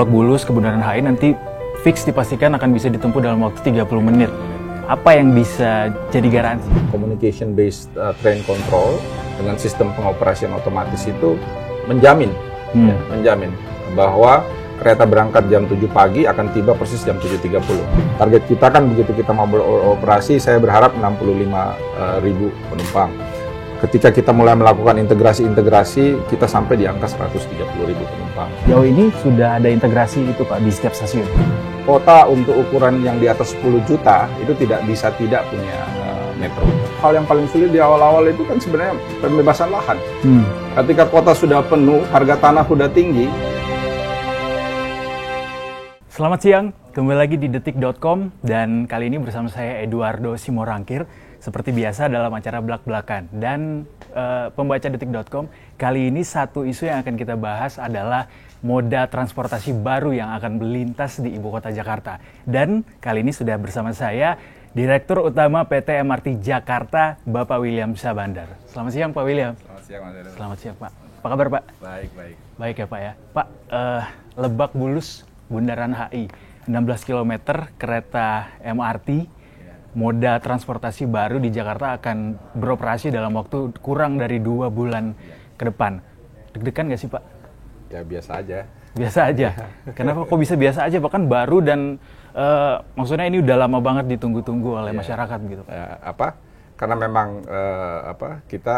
Lebak Bulus ke Bundaran HI nanti fix dipastikan akan bisa ditempuh dalam waktu 30 menit. Apa yang bisa jadi garansi? Communication based train control dengan sistem pengoperasian otomatis itu menjamin bahwa kereta berangkat jam 7 pagi akan tiba persis jam 7.30. Target kita kan begitu kita mau beroperasi, saya berharap 65.000 penumpang. Ketika kita mulai melakukan integrasi, kita sampai di angka 130.000 penumpang. Jauh ini sudah ada integrasi itu Pak di setiap stasiun? Kota untuk ukuran yang di atas 10 juta itu tidak bisa tidak punya metro. Hal yang paling sulit di awal-awal itu kan sebenarnya pembebasan lahan. Ketika kota sudah penuh, harga tanah sudah tinggi. Selamat siang, kembali lagi di detik.com dan kali ini bersama saya Eduardo Simorangkir. Seperti biasa dalam acara Blak-Blakan dan pembaca detik.com, kali ini satu isu yang akan kita bahas adalah moda transportasi baru yang akan melintas di ibu kota Jakarta. Dan kali ini sudah bersama saya Direktur Utama PT MRT Jakarta, Bapak William Syahbandar. Selamat siang Pak William. Selamat siang Mas Edo. Selamat siang Pak. Apa kabar Pak? Baik. Baik ya Pak ya. Pak, Lebak Bulus Bundaran HI, 16 km kereta MRT. Moda transportasi baru di Jakarta akan beroperasi dalam waktu kurang dari 2 bulan ke depan. Deg-degan nggak sih Pak? Ya biasa aja. Biasa aja? Kenapa kok bisa biasa aja? Bahkan baru dan maksudnya ini udah lama banget ditunggu-tunggu oleh masyarakat gitu. Karena memang kita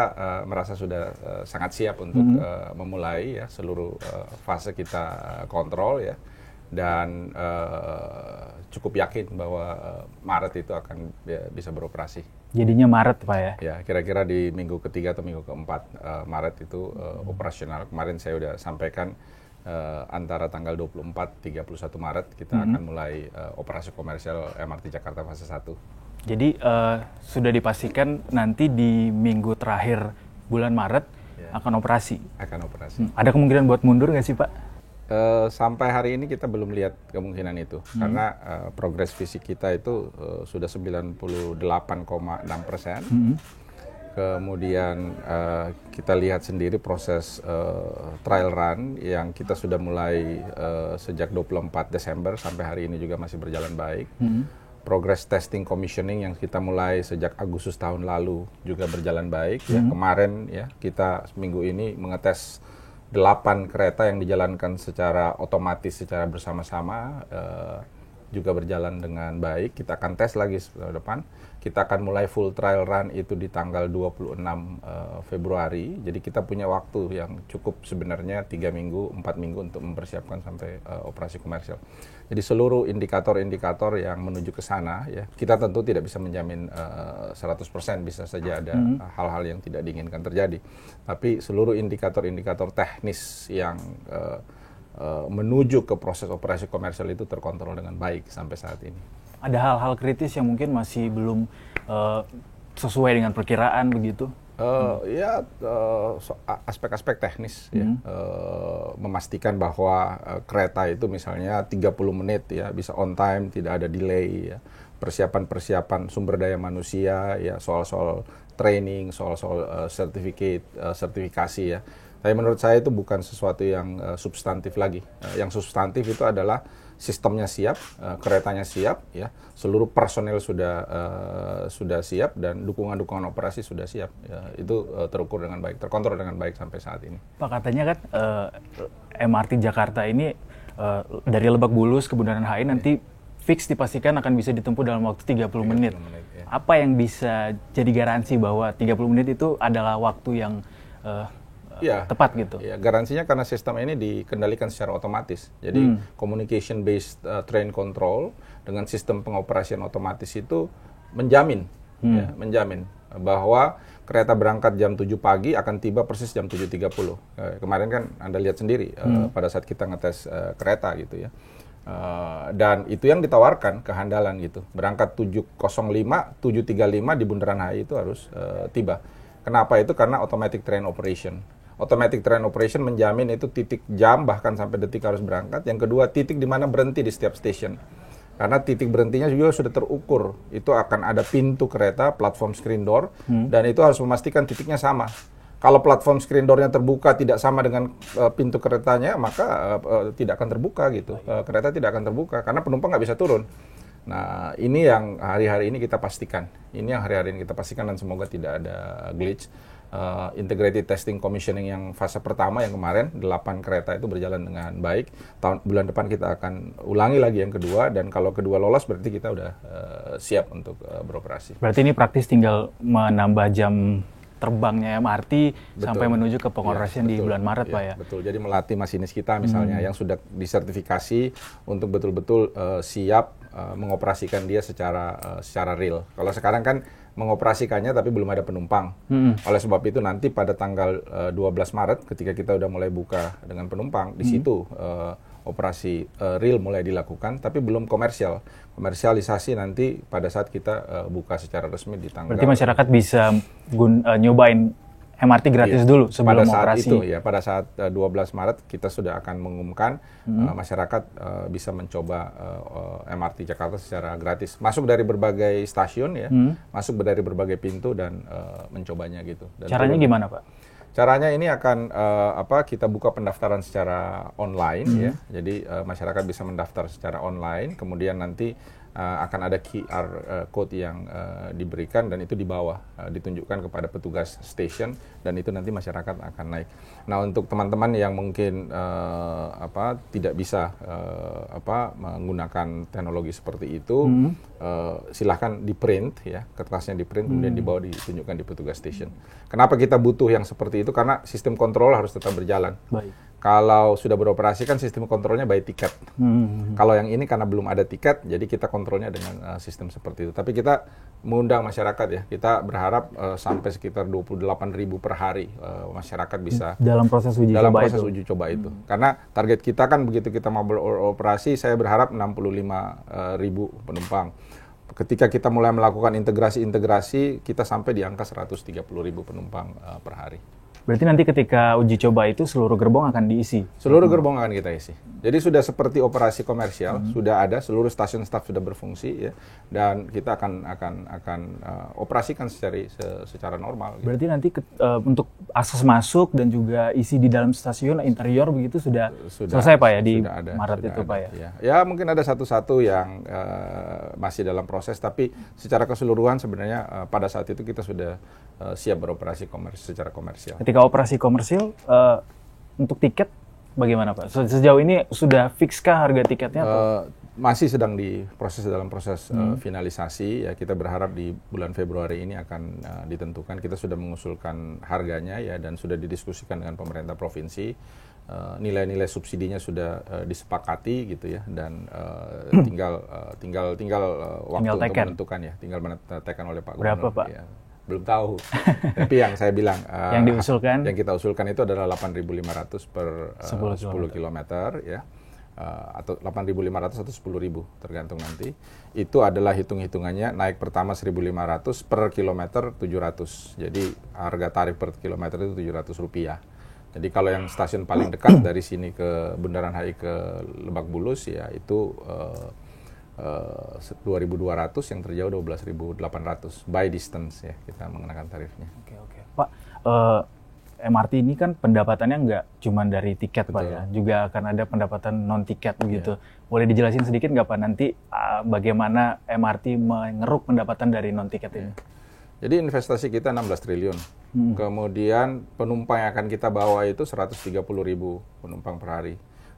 merasa sudah sangat siap untuk memulai ya seluruh fase kita kontrol ya. Dan cukup yakin bahwa Maret itu akan bisa beroperasi. Jadinya Maret Pak ya? Ya, kira-kira di minggu ketiga atau minggu keempat Maret itu operasional. Kemarin saya sudah sampaikan antara tanggal 24-31 Maret kita akan mulai operasi komersial MRT Jakarta fase 1. Jadi sudah dipastikan nanti di minggu terakhir bulan Maret akan operasi? Akan operasi. Ada kemungkinan buat mundur nggak sih Pak? Sampai hari ini kita belum lihat kemungkinan itu karena progres fisik kita itu sudah 98,6%. Kemudian kita lihat sendiri proses trial run yang kita sudah mulai sejak 24 Desember sampai hari ini juga masih berjalan baik. Progress testing commissioning yang kita mulai sejak Agustus tahun lalu juga berjalan baik. Ya, kemarin ya kita minggu ini mengetes 8 kereta yang dijalankan secara otomatis, secara bersama-sama juga berjalan dengan baik. Kita akan tes lagi depan. Kita akan mulai full trial run itu di tanggal 26 Februari. Jadi kita punya waktu yang cukup sebenarnya 3 minggu, 4 minggu untuk mempersiapkan sampai operasi komersial. Jadi seluruh indikator-indikator yang menuju ke sana, ya kita tentu tidak bisa menjamin 100%, bisa saja ada hal-hal yang tidak diinginkan terjadi. Tapi seluruh indikator-indikator teknis yang menuju ke proses operasi komersial itu terkontrol dengan baik sampai saat ini. Ada hal-hal kritis yang mungkin masih belum sesuai dengan perkiraan begitu? Aspek-aspek teknis ya, memastikan bahwa kereta itu misalnya 30 menit ya bisa on time, tidak ada delay ya. Persiapan sumber daya manusia ya, soal-soal training, soal-soal sertifikasi ya. Tapi menurut saya itu bukan sesuatu yang substantif lagi. Yang substantif itu adalah sistemnya siap, keretanya siap, ya, seluruh personel sudah siap dan dukungan operasi sudah siap. Ya, itu terukur dengan baik, terkontrol dengan baik sampai saat ini. Pak, katanya kan MRT Jakarta ini dari Lebak Bulus ke Bundaran HI nanti fix dipastikan akan bisa ditempuh dalam waktu 30 menit. Ya. Apa yang bisa jadi garansi bahwa 30 menit itu adalah waktu yang tepat gitu? Ya, garansinya karena sistem ini dikendalikan secara otomatis. Jadi communication based train control dengan sistem pengoperasian otomatis itu menjamin bahwa kereta berangkat jam 7 pagi akan tiba persis jam 7.30. Kemarin kan Anda lihat sendiri pada saat kita ngetes kereta gitu ya. Dan itu yang ditawarkan kehandalan gitu. Berangkat 7.05, 7.35 di Bundaran HI itu harus tiba. Kenapa itu? Karena automatic train operation. Automatic train operation menjamin itu titik jam bahkan sampai detik harus berangkat. Yang kedua, titik di mana berhenti di setiap stasiun. Karena titik berhentinya juga sudah terukur. Itu akan ada pintu kereta, platform screen door, dan itu harus memastikan titiknya sama. Kalau platform screen door-nya terbuka tidak sama dengan pintu keretanya, maka tidak akan terbuka gitu. Kereta tidak akan terbuka karena penumpang nggak bisa turun. Nah, ini yang hari-hari ini kita pastikan. Ini yang hari-hari ini kita pastikan dan semoga tidak ada glitch. Integrated Testing Commissioning yang fase pertama yang kemarin 8 kereta itu berjalan dengan baik. Bulan depan kita akan ulangi lagi yang kedua, dan kalau kedua lolos berarti kita udah siap untuk beroperasi. Berarti ini praktis tinggal menambah jam terbangnya MRT Betul. Sampai menuju ke pengoperasian di bulan Maret, Pak ya. Betul. Jadi melatih masinis kita misalnya yang sudah disertifikasi untuk betul-betul siap mengoperasikan dia secara real. Kalau sekarang kan mengoperasikannya tapi belum ada penumpang. Oleh sebab itu nanti pada tanggal 12 Maret ketika kita udah mulai buka dengan penumpang, di situ operasi real mulai dilakukan, tapi belum komersial. Komersialisasi nanti pada saat kita buka secara resmi di tanggal. Berarti masyarakat bisa nyobain MRT gratis dulu sebelum pada saat operasi. itu ya, pada saat 12 Maret kita sudah akan mengumumkan masyarakat bisa mencoba MRT Jakarta secara gratis. Masuk dari berbagai stasiun ya, masuk dari berbagai pintu dan mencobanya gitu. Dan caranya gimana, Pak? Caranya ini akan kita buka pendaftaran secara online ya. Jadi masyarakat bisa mendaftar secara online, kemudian nanti akan ada QR code yang diberikan dan itu di bawah ditunjukkan kepada petugas station dan itu nanti masyarakat akan naik. Nah, untuk teman-teman yang mungkin tidak bisa menggunakan teknologi seperti itu, silahkan di print ya, kertasnya di print kemudian dibawa ditunjukkan di petugas station. Kenapa kita butuh yang seperti itu? Karena sistem kontrol harus tetap berjalan. Baik. Kalau sudah beroperasi kan sistem kontrolnya by tiket. Kalau yang ini karena belum ada tiket, jadi kita kontrolnya dengan sistem seperti itu. Tapi kita mengundang masyarakat ya. Kita berharap sampai sekitar 28.000 per hari masyarakat bisa dalam proses uji coba itu. Karena target kita kan begitu kita mau beroperasi, saya berharap 65.000 penumpang. Ketika kita mulai melakukan integrasi, kita sampai di angka 130.000 penumpang per hari. Berarti nanti ketika uji coba itu seluruh gerbong akan diisi? Seluruh gerbong akan kita isi. Jadi sudah seperti operasi komersial, sudah ada, seluruh stasiun staff sudah berfungsi ya, dan kita akan operasikan secara normal. Gitu. Berarti nanti untuk akses masuk dan juga isi di dalam stasiun interior begitu sudah selesai, Pak ya, di Maret itu, Pak ya? Ya mungkin ada satu-satu yang masih dalam proses, tapi secara keseluruhan sebenarnya pada saat itu kita sudah siap beroperasi secara komersial. Ketika operasi komersil, untuk tiket bagaimana, Pak? Sejauh ini sudah fikskah harga tiketnya? Masih sedang dalam proses finalisasi. Ya, kita berharap di bulan Februari ini akan ditentukan. Kita sudah mengusulkan harganya ya dan sudah didiskusikan dengan pemerintah provinsi. Nilai-nilai subsidinya sudah disepakati gitu ya, dan tinggal waktu untuk menentukan ya, tinggal menentukan oleh Pak Gubernur. Berapa, Pak? Ya. Belum tahu. Tapi yang saya bilang yang diusulkan, yang kita usulkan itu adalah 8.500 per 10 km ya. Atau 8.500 atau 10.000 tergantung nanti. Itu adalah hitung-hitungannya naik pertama 1.500 per kilometer 700. Jadi harga tarif per kilometer itu Rp700. Jadi kalau yang stasiun paling dekat dari sini ke Bundaran HI ke Lebak Bulus ya itu 2.200, yang terjauh 12.800 by distance ya kita mengenakan tarifnya. Oke. Pak, MRT ini kan pendapatannya nggak cuma dari tiket. Betul. Pak ya, juga akan ada pendapatan non tiket begitu. Boleh dijelasin sedikit nggak Pak nanti bagaimana MRT mengeruk pendapatan dari non tiket ini? Jadi investasi kita 16 triliun. Kemudian penumpang yang akan kita bawa itu 130.000 penumpang per hari.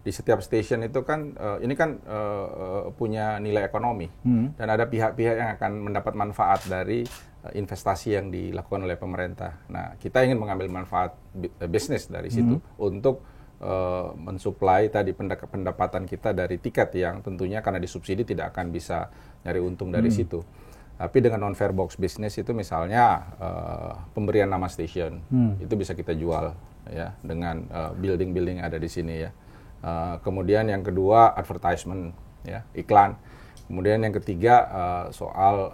Di setiap stasiun itu kan ini kan punya nilai ekonomi dan ada pihak-pihak yang akan mendapat manfaat dari investasi yang dilakukan oleh pemerintah. Nah, kita ingin mengambil manfaat bisnis dari situ untuk mensuplai tadi pendapatan kita dari tiket yang tentunya karena disubsidi tidak akan bisa nyari untung dari situ. Tapi dengan non-fare box business itu misalnya pemberian nama stasiun itu bisa kita jual ya dengan building-building yang ada di sini ya. Kemudian yang kedua advertisement ya, iklan. Kemudian yang ketiga soal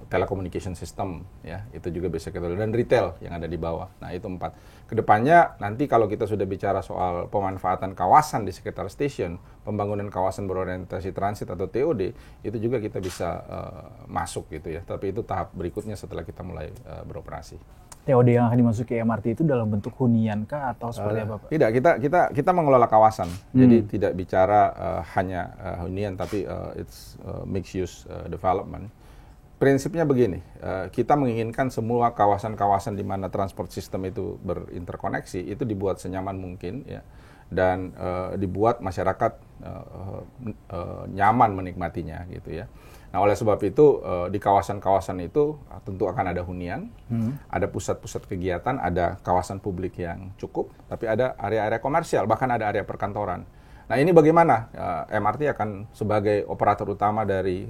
telecommunication system ya, itu juga bisa kita, dan retail yang ada di bawah. Nah, itu 4. Kedepannya nanti kalau kita sudah bicara soal pemanfaatan kawasan di sekitar stasiun, pembangunan kawasan berorientasi transit atau TOD, itu juga kita bisa masuk gitu ya. Tapi itu tahap berikutnya setelah kita mulai beroperasi. TOD yang akan dimasuki MRT itu dalam bentuk hunian kah atau seperti apa, Pak? Tidak, kita mengelola kawasan. Jadi tidak bicara hanya hunian, tapi it's mixed use development. Prinsipnya begini, kita menginginkan semua kawasan-kawasan di mana transport system itu berinterkoneksi itu dibuat senyaman mungkin, ya, dan dibuat masyarakat nyaman menikmatinya, gitu ya. Nah, oleh sebab itu di kawasan-kawasan itu tentu akan ada hunian, ada pusat-pusat kegiatan, ada kawasan publik yang cukup, tapi ada area-area komersial, bahkan ada area perkantoran. Nah, ini bagaimana MRT akan sebagai operator utama dari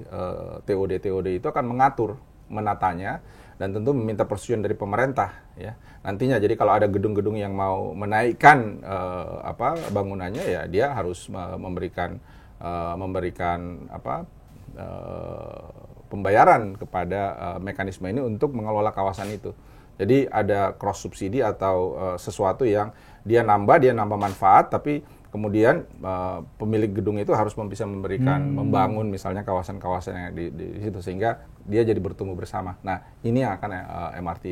TOD-TOD itu akan mengatur, menatanya, dan tentu meminta persetujuan dari pemerintah, ya. Nantinya, jadi kalau ada gedung-gedung yang mau menaikkan bangunannya, ya dia harus memberikan pembayaran kepada mekanisme ini untuk mengelola kawasan itu. Jadi ada cross subsidi atau sesuatu yang dia nambah manfaat, tapi kemudian pemilik gedung itu harus bisa memberikan membangun misalnya kawasan-kawasan yang di situ sehingga dia jadi bertumbuh bersama. Nah, ini yang akan MRT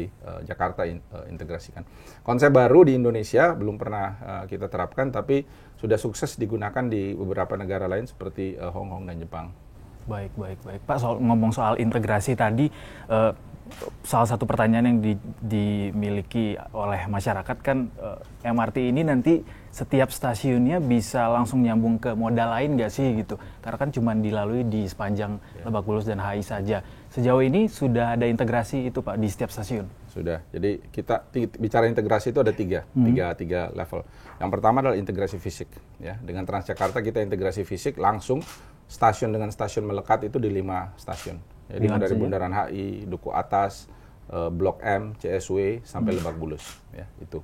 Jakarta integrasikan. Konsep baru di Indonesia belum pernah kita terapkan, tapi sudah sukses digunakan di beberapa negara lain seperti Hong Kong dan Jepang. Baik. Pak, ngomong soal integrasi tadi, salah satu pertanyaan yang dimiliki oleh masyarakat kan, MRT ini nanti setiap stasiunnya bisa langsung nyambung ke moda lain nggak sih gitu? Karena kan cuma dilalui di sepanjang Lebak Bulus dan HI saja. Sejauh ini sudah ada integrasi itu, Pak, di setiap stasiun? Sudah. Jadi kita bicara integrasi itu ada tiga level. Yang pertama adalah integrasi fisik, ya. Dengan Transjakarta kita integrasi fisik langsung stasiun dengan stasiun melekat itu di 5 stasiun. Jadi dari Bundaran HI, Duku Atas, Blok M, CSW sampai Lebak Bulus, ya, itu.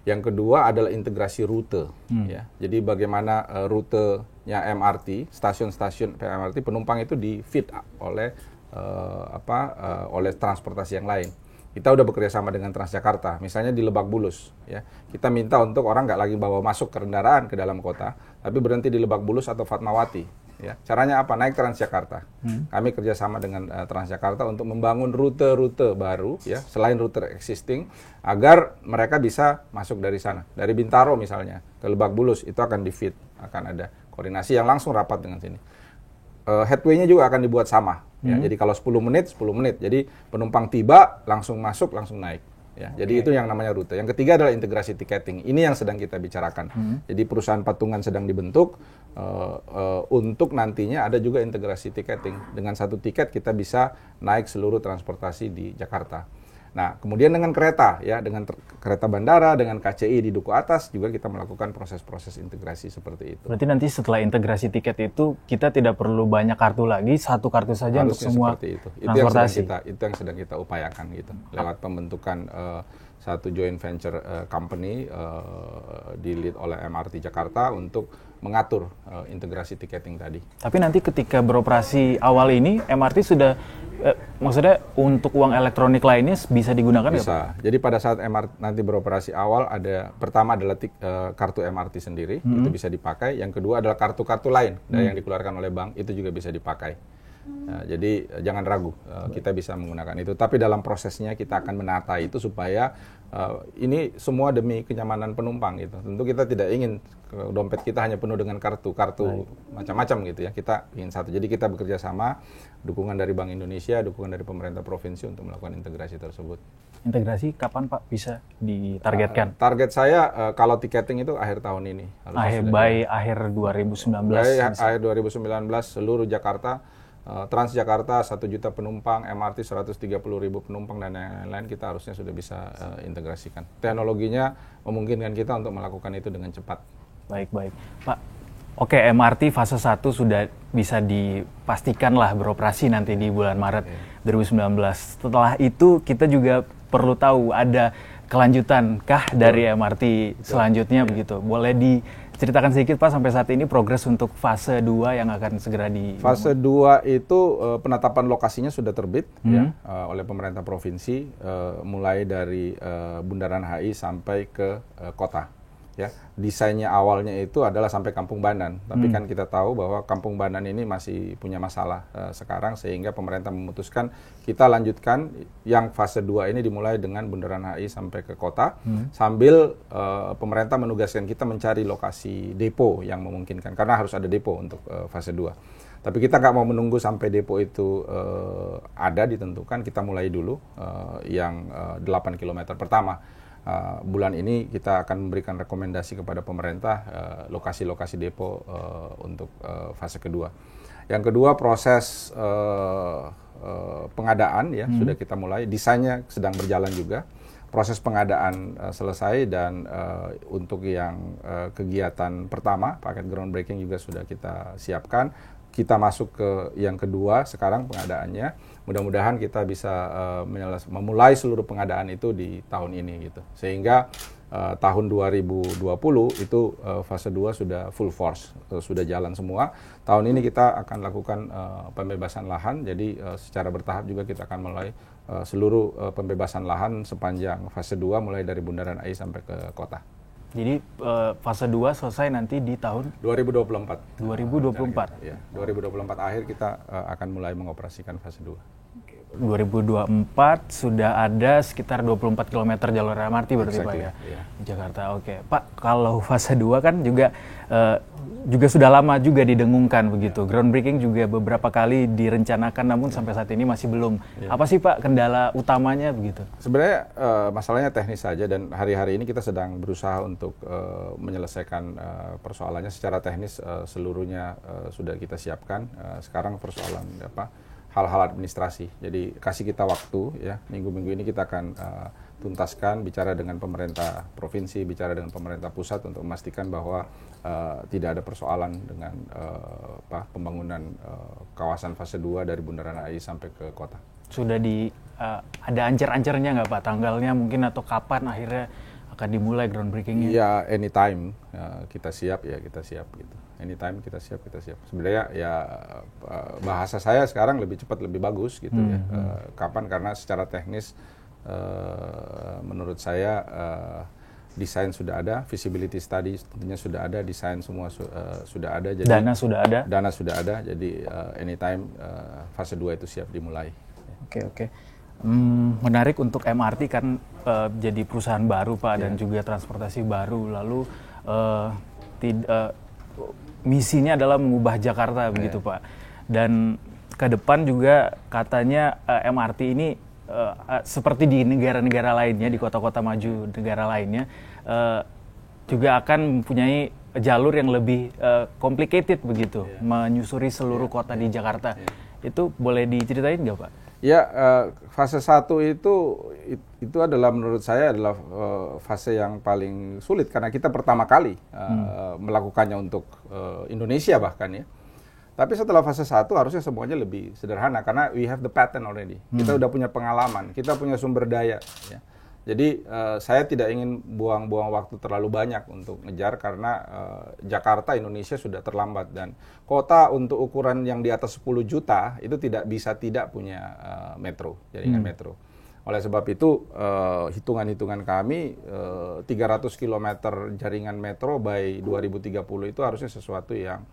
Yang kedua adalah integrasi rute, ya. Jadi bagaimana rutenya MRT, stasiun-stasiun MRT penumpang itu di-feed oleh oleh transportasi yang lain. Kita udah bekerja sama dengan Transjakarta, misalnya di Lebak Bulus, ya. Kita minta untuk orang nggak lagi bawa masuk kendaraan ke dalam kota, tapi berhenti di Lebak Bulus atau Fatmawati. Ya, caranya apa? Naik Transjakarta. Kami kerjasama dengan Transjakarta untuk membangun rute-rute baru, ya, selain rute existing, agar mereka bisa masuk dari sana. Dari Bintaro misalnya ke Lebak Bulus itu akan di-feed, akan ada koordinasi yang langsung rapat dengan sini. Headway-nya juga akan dibuat sama. Ya, jadi kalau 10 menit, 10 menit. Jadi penumpang tiba, langsung masuk, langsung naik. Ya, jadi itu yang namanya rute. Yang ketiga adalah integrasi tiketing. Ini yang sedang kita bicarakan. Jadi perusahaan patungan sedang dibentuk untuk nantinya ada juga integrasi tiketing. Dengan satu tiket kita bisa naik seluruh transportasi di Jakarta. Nah, kemudian dengan kereta, ya, dengan kereta bandara, dengan KCI di Duku Atas juga kita melakukan proses-proses integrasi seperti itu. Berarti nanti setelah integrasi tiket itu kita tidak perlu banyak kartu lagi, satu kartu saja harusnya untuk semua itu. transportasi. Itu yang sedang kita upayakan gitu, lewat pembentukan satu joint venture company di lead oleh MRT Jakarta untuk mengatur integrasi tiketing tadi. Tapi nanti ketika beroperasi awal ini MRT sudah maksudnya untuk uang elektronik lainnya bisa digunakan nggak, Pak? Jadi pada saat MRT nanti beroperasi awal pertama adalah kartu MRT sendiri, itu bisa dipakai. Yang kedua adalah kartu-kartu lain yang dikeluarkan oleh bank, itu juga bisa dipakai. Jadi jangan ragu, kita bisa menggunakan itu. Tapi dalam prosesnya kita akan menata itu supaya ini semua demi kenyamanan penumpang gitu. Tentu kita tidak ingin dompet kita hanya penuh dengan kartu-kartu macam-macam gitu ya. Kita ingin satu. Jadi kita bekerja sama, dukungan dari Bank Indonesia, dukungan dari pemerintah provinsi untuk melakukan integrasi tersebut. Integrasi kapan, Pak, bisa ditargetkan? Target saya kalau tiketing itu akhir tahun ini. Akhir 2019. Akhir 2019 seluruh Jakarta, Transjakarta 1 juta penumpang, MRT 130.000 penumpang, dan lain-lain kita harusnya sudah bisa integrasikan. Teknologinya memungkinkan kita untuk melakukan itu dengan cepat. Baik. Pak, oke, MRT fase 1 sudah bisa dipastikan lah beroperasi nanti di bulan Maret 2019. Setelah itu kita juga perlu tahu ada kelanjutan kah dari MRT selanjutnya begitu. Boleh diceritakan sedikit, Pak, sampai saat ini progres untuk fase 2 yang akan segera Fase 2 itu penetapan lokasinya sudah terbit ya, oleh pemerintah provinsi, mulai dari Bundaran HI sampai ke kota. Ya, desainnya awalnya itu adalah sampai Kampung Banan, tapi kan kita tahu bahwa Kampung Banan ini masih punya masalah sekarang, sehingga pemerintah memutuskan kita lanjutkan yang fase 2 ini dimulai dengan Bundaran HI sampai ke kota, sambil pemerintah menugaskan kita mencari lokasi depo yang memungkinkan, karena harus ada depo untuk fase 2. Tapi kita nggak mau menunggu sampai depo itu ada ditentukan, kita mulai dulu yang 8 km pertama. Bulan ini kita akan memberikan rekomendasi kepada pemerintah lokasi-lokasi depo untuk fase kedua. Yang kedua, proses pengadaan ya sudah kita mulai, desainnya sedang berjalan juga. Proses pengadaan selesai, dan untuk yang kegiatan pertama, paket groundbreaking juga sudah kita siapkan. Kita masuk ke yang kedua sekarang pengadaannya. Mudah-mudahan kita bisa memulai seluruh pengadaan itu di tahun ini gitu. Sehingga tahun 2020 itu fase 2 sudah full force, sudah jalan semua. Tahun ini kita akan lakukan pembebasan lahan, jadi secara bertahap juga kita akan mulai seluruh pembebasan lahan sepanjang fase 2 mulai dari Bundaran HI sampai ke kota. Jadi fase 2 selesai nanti di tahun 2024. 2024. Ya, 2024 akhir kita akan mulai mengoperasikan fase 2. 2024 sudah ada sekitar 24 km jalur MRT berarti Pak ya? Yeah. Jakarta, oke. Pak, kalau fase 2 kan juga sudah lama juga didengungkan begitu. Groundbreaking juga beberapa kali direncanakan, namun sampai saat ini masih belum. Yeah. Apa sih Pak kendala utamanya begitu? Sebenarnya masalahnya teknis saja, dan hari-hari ini kita sedang berusaha untuk menyelesaikan persoalannya secara teknis. Seluruhnya sudah kita siapkan. Sekarang persoalan hal-hal administrasi. Jadi kasih kita waktu ya, minggu-minggu ini kita akan tuntaskan, bicara dengan pemerintah provinsi, bicara dengan pemerintah pusat untuk memastikan bahwa tidak ada persoalan dengan pembangunan kawasan fase 2 dari Bundaran HI sampai ke kota. Sudah ada ancer-ancernya nggak Pak? Tanggalnya mungkin atau kapan akhirnya akan dimulai groundbreaking-nya? Ya, anytime kita siap gitu. Anytime kita siap. Sebenarnya ya bahasa saya sekarang lebih cepat lebih bagus gitu ya. Kapan? Karena secara teknis menurut saya desain sudah ada, feasibility study tentunya sudah ada, desain semua sudah ada. Jadi Dana sudah ada. Jadi anytime fase 2 itu siap dimulai. Oke. Menarik untuk MRT kan jadi perusahaan baru Pak, dan juga transportasi baru, lalu misinya adalah mengubah Jakarta begitu Pak. Dan ke depan juga katanya MRT ini seperti di negara-negara lainnya, di kota-kota maju negara lainnya juga akan mempunyai jalur yang lebih complicated begitu, menyusuri seluruh kota di Jakarta. Itu boleh diceritain nggak Pak? Ya, fase 1 itu adalah menurut saya adalah fase yang paling sulit, karena kita pertama kali melakukannya untuk Indonesia bahkan ya. Tapi setelah fase 1 harusnya semuanya lebih sederhana, karena we have the pattern already. Kita udah punya pengalaman, kita punya sumber daya ya. Jadi saya tidak ingin buang-buang waktu terlalu banyak untuk ngejar, karena Jakarta, Indonesia sudah terlambat, dan kota untuk ukuran yang di atas 10 juta itu tidak bisa tidak punya metro, jaringan metro. Oleh sebab itu hitungan-hitungan kami 300 km jaringan metro by 2030 itu harusnya sesuatu yang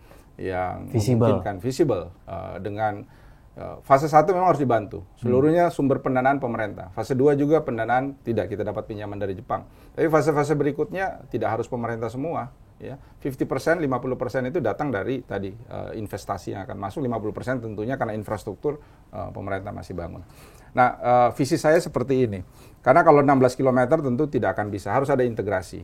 memungkinkan, visible dengan fase 1 memang harus dibantu. Seluruhnya sumber pendanaan pemerintah. Fase 2 juga pendanaan tidak, kita dapat pinjaman dari Jepang. Tapi fase-fase berikutnya tidak harus pemerintah semua. Ya. 50%, 50% itu datang dari tadi investasi yang akan masuk. 50% tentunya karena infrastruktur pemerintah masih bangun. Nah, visi saya seperti ini. Karena kalau 16 km tentu tidak akan bisa. Harus ada integrasi.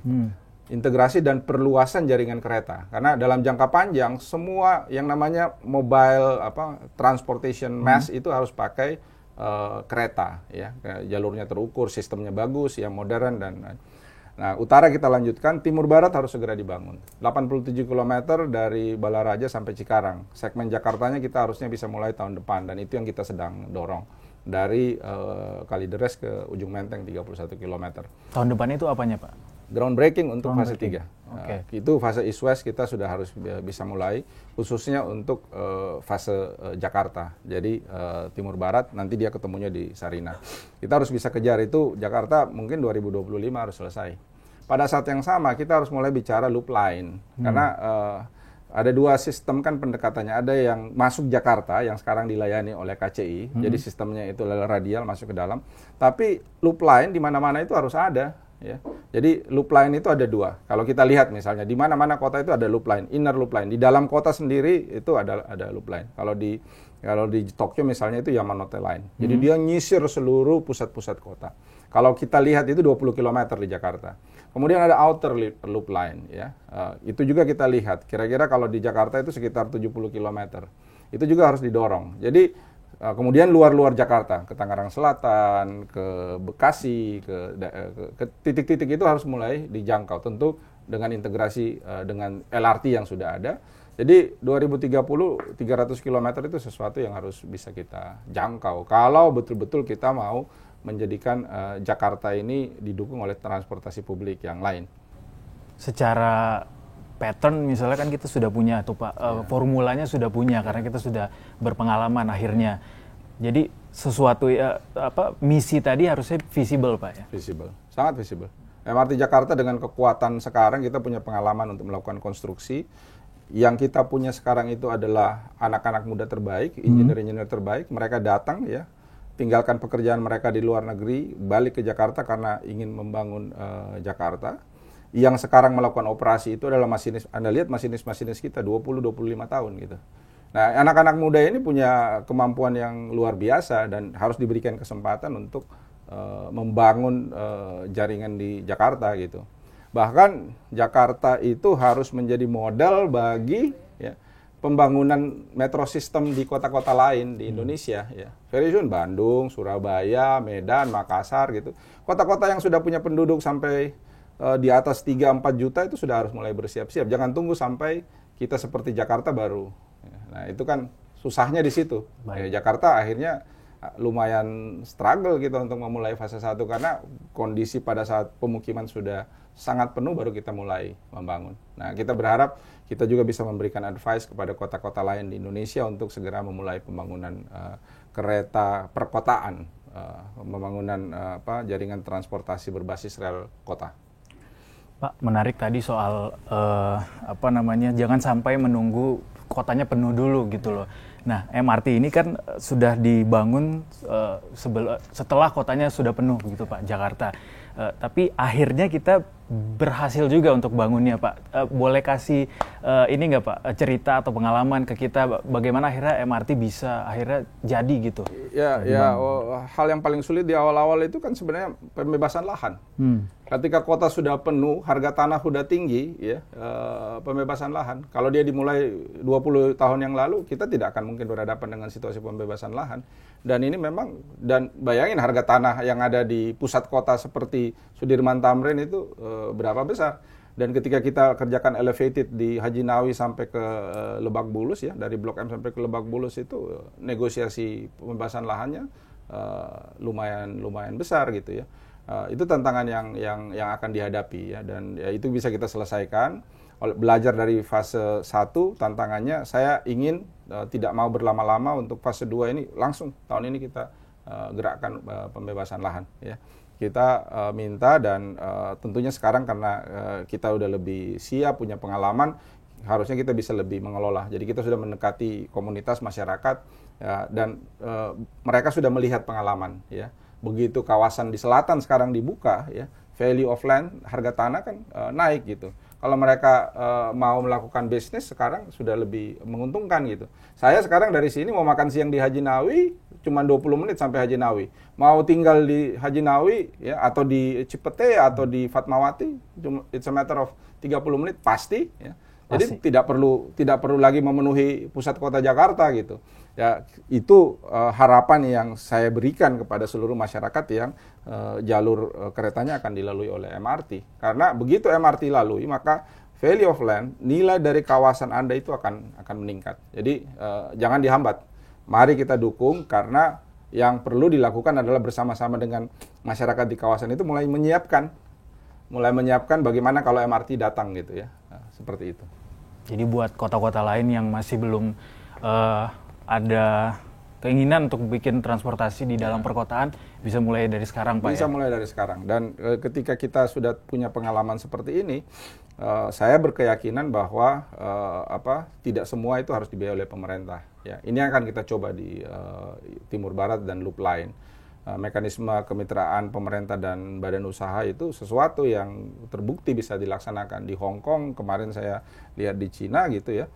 Integrasi dan perluasan jaringan kereta, karena dalam jangka panjang semua yang namanya mobile transportation mass itu harus pakai kereta ya, jalurnya terukur, sistemnya bagus, yang modern. Dan nah, utara kita lanjutkan, timur barat harus segera dibangun 87 km dari Balaraja sampai Cikarang. Segmen Jakartanya kita harusnya bisa mulai tahun depan, dan itu yang kita sedang dorong dari Kalideres ke Ujung Menteng 31 km. Tahun depan itu apanya Pak? Groundbreaking untuk fase 3. Okay. Itu fase East West kita sudah harus bisa mulai, khususnya untuk fase Jakarta. Jadi Timur Barat nanti dia ketemunya di Sarinah. Kita harus bisa kejar itu, Jakarta mungkin 2025 harus selesai. pada saat yang sama kita harus mulai bicara loop line. Karena ada dua sistem kan pendekatannya. Ada yang masuk Jakarta yang sekarang dilayani oleh KCI. Jadi sistemnya itu radial masuk ke dalam. Tapi loop line di mana-mana itu harus ada. Ya. Jadi loop line itu ada dua. Kalau kita lihat misalnya di mana-mana kota itu ada loop line, inner loop line. Di dalam kota sendiri itu ada loop line. Kalau di Tokyo misalnya itu Yamanote Line. Jadi dia nyisir seluruh pusat-pusat kota. Kalau kita lihat itu 20 km di Jakarta. Kemudian ada outer loop line, ya. Itu juga kita lihat. Kira-kira kalau di Jakarta itu sekitar 70 km. Itu juga harus didorong. Jadi kemudian luar-luar Jakarta, ke Tangerang Selatan, ke Bekasi, ke titik-titik itu harus mulai dijangkau. Tentu dengan integrasi dengan LRT yang sudah ada. Jadi 2030 300 km itu sesuatu yang harus bisa kita jangkau. Kalau betul-betul kita mau menjadikan Jakarta ini didukung oleh transportasi publik yang lain. Secara pattern misalnya kan kita sudah punya tuh Pak, formulanya sudah punya karena kita sudah berpengalaman akhirnya. Jadi sesuatu misi tadi harusnya visible Pak ya? Visible, sangat visible. MRT Jakarta dengan kekuatan sekarang kita punya pengalaman untuk melakukan konstruksi. Yang kita punya sekarang itu adalah anak-anak muda terbaik, engineer-engineer terbaik. Mereka datang ya, tinggalkan pekerjaan mereka di luar negeri, balik ke Jakarta karena ingin membangun Jakarta. Yang sekarang melakukan operasi itu adalah masinis. Anda lihat masinis-masinis kita 20-25 tahun gitu. Nah, anak-anak muda ini punya kemampuan yang luar biasa dan harus diberikan kesempatan untuk membangun jaringan di Jakarta gitu. Bahkan Jakarta itu harus menjadi modal bagi ya, pembangunan metro system di kota-kota lain di Indonesia. Ya. Very soon Bandung, Surabaya, Medan, Makassar gitu. Kota-kota yang sudah punya penduduk sampai di atas 3-4 juta itu sudah harus mulai bersiap-siap. Jangan tunggu sampai kita seperti Jakarta baru. Nah itu kan susahnya di situ. Ya, Jakarta akhirnya lumayan struggle gitu untuk memulai fase 1 karena kondisi pada saat pemukiman sudah sangat penuh baru kita mulai membangun. Nah, kita berharap kita juga bisa memberikan advice kepada kota-kota lain di Indonesia untuk segera memulai pembangunan kereta perkotaan, pembangunan jaringan transportasi berbasis rel kota. Pak, menarik tadi soal jangan sampai menunggu kotanya penuh dulu gitu loh. Nah, MRT ini kan sudah dibangun setelah kotanya sudah penuh gitu Pak, Jakarta. Tapi akhirnya kita berhasil juga untuk bangunnya Pak. Boleh kasih ini nggak Pak, cerita atau pengalaman ke kita bagaimana akhirnya MRT bisa akhirnya jadi gitu? Hal yang paling sulit di awal-awal itu kan sebenarnya pembebasan lahan. Ketika kota sudah penuh, harga tanah sudah tinggi, ya pembebasan lahan. Kalau dia dimulai 20 tahun yang lalu, kita tidak akan mungkin berhadapan dengan situasi pembebasan lahan. Dan ini memang, dan bayangin harga tanah yang ada di pusat kota seperti Sudirman Tamrin itu berapa besar. Dan ketika kita kerjakan elevated di Haji Nawi sampai ke Lebak Bulus ya, dari Blok M sampai ke Lebak Bulus itu negosiasi pembebasan lahannya lumayan besar gitu ya. Itu tantangan yang akan dihadapi ya, dan ya, itu bisa kita selesaikan. Belajar dari fase 1 tantangannya, saya ingin tidak mau berlama-lama untuk fase 2 ini langsung tahun ini kita gerakkan pembebasan lahan ya. Kita minta dan tentunya sekarang karena kita udah lebih siap, punya pengalaman, harusnya kita bisa lebih mengelola. Jadi kita sudah mendekati komunitas masyarakat ya, dan mereka sudah melihat pengalaman ya. Begitu kawasan di selatan sekarang dibuka ya, value of land, harga tanah kan naik gitu. Kalau mereka mau melakukan bisnis sekarang sudah lebih menguntungkan gitu. Saya sekarang dari sini mau makan siang di Haji Nawi cuma 20 menit sampai Haji Nawi. Mau tinggal di Haji Nawi ya, atau di Cipete atau di Fatmawati, it's a matter of 30 menit pasti ya. Jadi tidak perlu lagi memenuhi pusat kota Jakarta gitu. Ya, itu harapan yang saya berikan kepada seluruh masyarakat yang jalur keretanya akan dilalui oleh MRT. Karena begitu MRT lalui, maka value of land, nilai dari kawasan Anda itu akan meningkat. Jadi jangan dihambat. Mari kita dukung, karena yang perlu dilakukan adalah bersama-sama dengan masyarakat di kawasan itu mulai menyiapkan bagaimana kalau MRT datang gitu ya. Nah, seperti itu. Jadi buat kota-kota lain yang masih belum ada keinginan untuk bikin transportasi di dalam perkotaan bisa mulai dari sekarang, Pak. Bisa mulai dari sekarang. Dan ketika kita sudah punya pengalaman seperti ini, saya berkeyakinan bahwa tidak semua itu harus dibiayai oleh pemerintah. Ya, ini akan kita coba di Timur Barat dan Loop Line. Mekanisme kemitraan pemerintah dan badan usaha itu sesuatu yang terbukti bisa dilaksanakan di Hong Kong. Kemarin saya lihat di Cina gitu ya.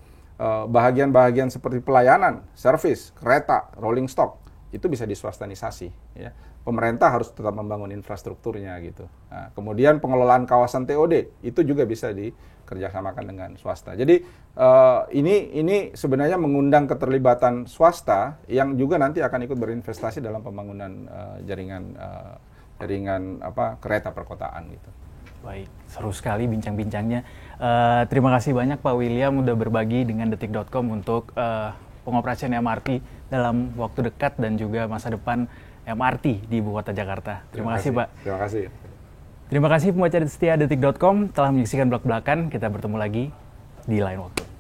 Bahagian-bahagian seperti pelayanan, servis, kereta, rolling stock itu bisa diswastanisasi. Ya. Pemerintah harus tetap membangun infrastrukturnya gitu. Nah, kemudian pengelolaan kawasan TOD itu juga bisa dikerjasamakan dengan swasta. Jadi ini sebenarnya mengundang keterlibatan swasta yang juga nanti akan ikut berinvestasi dalam pembangunan jaringan kereta perkotaan gitu. Baik, seru sekali bincang-bincangnya. Terima kasih banyak Pak William udah berbagi dengan detik.com untuk pengoperasian MRT dalam waktu dekat dan juga masa depan MRT di Ibu Kota Jakarta. Terima kasih Pak. Terima kasih. Terima kasih pembaca setia detik.com telah menyaksikan Blak-Blakan. Kita bertemu lagi di lain waktu.